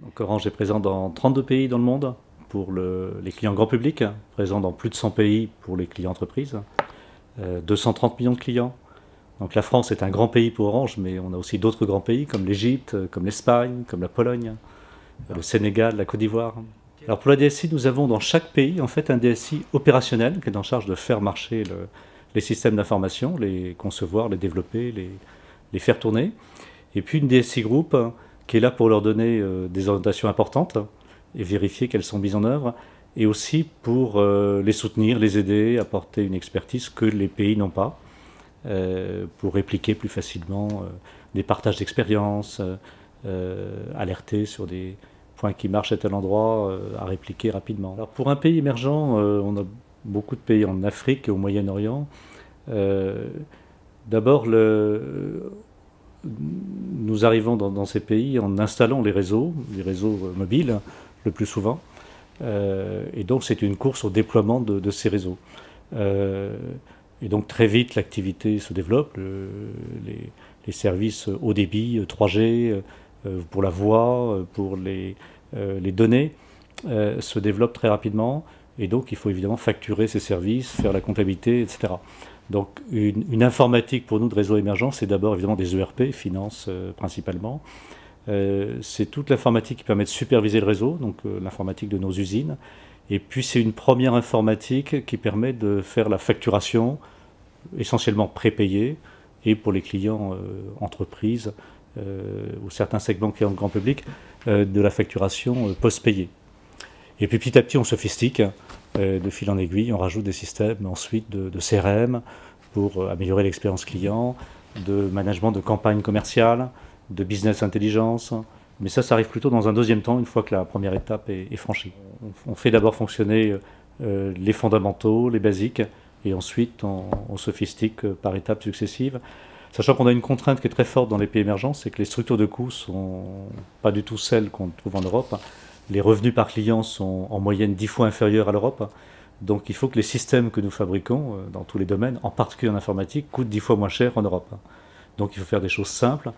Donc Orange est présent dans 32 pays dans le monde pour les clients grand public, présent dans plus de 100 pays pour les clients entreprises, 230 millions de clients. Donc la France est un grand pays pour Orange, mais on a aussi d'autres grands pays comme l'Égypte, comme l'Espagne, comme la Pologne, le Sénégal, la Côte d'Ivoire. Alors pour la DSI, nous avons dans chaque pays en fait un DSI opérationnel qui est en charge de faire marcher les systèmes d'information, les concevoir, les développer, les faire tourner. Et puis une DSI groupe qui est là pour leur donner des orientations importantes et vérifier qu'elles sont mises en œuvre, et aussi pour les soutenir, les aider, apporter une expertise que les pays n'ont pas, pour répliquer plus facilement des partages d'expériences, alerter sur des points qui marchent à tel endroit, à répliquer rapidement. Alors pour un pays émergent, on a beaucoup de pays en Afrique et au Moyen-Orient. D'abord, nous arrivons dans ces pays en installant les réseaux mobiles le plus souvent. Et donc c'est une course au déploiement de ces réseaux. Et donc très vite l'activité se développe, les services haut débit, 3G, pour la voix, pour les données, se développent très rapidement. Et donc il faut évidemment facturer ces services, faire la comptabilité, etc. Donc une informatique pour nous de réseau émergent, c'est d'abord évidemment des ERP, finance principalement. C'est toute l'informatique qui permet de superviser le réseau, donc l'informatique de nos usines. Et puis c'est une première informatique qui permet de faire la facturation, essentiellement prépayée, et pour les clients entreprises ou certains segments clients de grand public, de la facturation post-payée. Et puis petit à petit on sophistique, de fil en aiguille, on rajoute des systèmes ensuite de CRM pour améliorer l'expérience client, de management de campagne commerciale, de business intelligence. Mais ça arrive plutôt dans un deuxième temps, une fois que la première étape est franchie. On fait d'abord fonctionner les fondamentaux, les basiques, et ensuite on sophistique par étapes successives. Sachant qu'on a une contrainte qui est très forte dans les pays émergents, c'est que les structures de coûts ne sont pas du tout celles qu'on trouve en Europe. Les revenus par client sont en moyenne 10 fois inférieurs à l'Europe. Donc il faut que les systèmes que nous fabriquons dans tous les domaines, en particulier en informatique, coûtent 10 fois moins cher en Europe. Donc il faut faire des choses simples,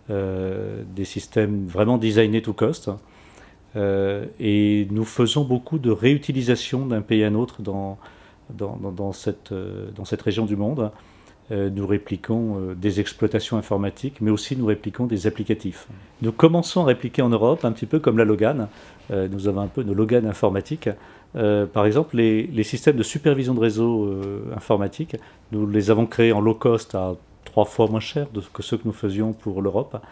des systèmes vraiment designés to cost. Et nous faisons beaucoup de réutilisation d'un pays à un autre dans cette région du monde. Nous répliquons des exploitations informatiques, mais aussi nous répliquons des applicatifs. Nous commençons à répliquer en Europe, un petit peu comme la Logan. Nous avons un peu nos Logan informatiques. Par exemple, les systèmes de supervision de réseau informatique, nous les avons créés en low cost à 3 fois moins cher que ceux que nous faisions pour l'Europe.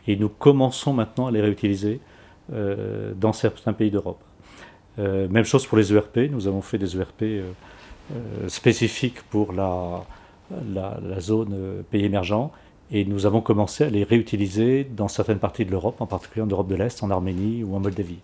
Et nous commençons maintenant à les réutiliser dans certains pays d'Europe. Même chose pour les ERP. Nous avons fait des ERP spécifiques pour la zone pays émergents, et nous avons commencé à les réutiliser dans certaines parties de l'Europe, en particulier en Europe de l'Est, en Arménie ou en Moldavie.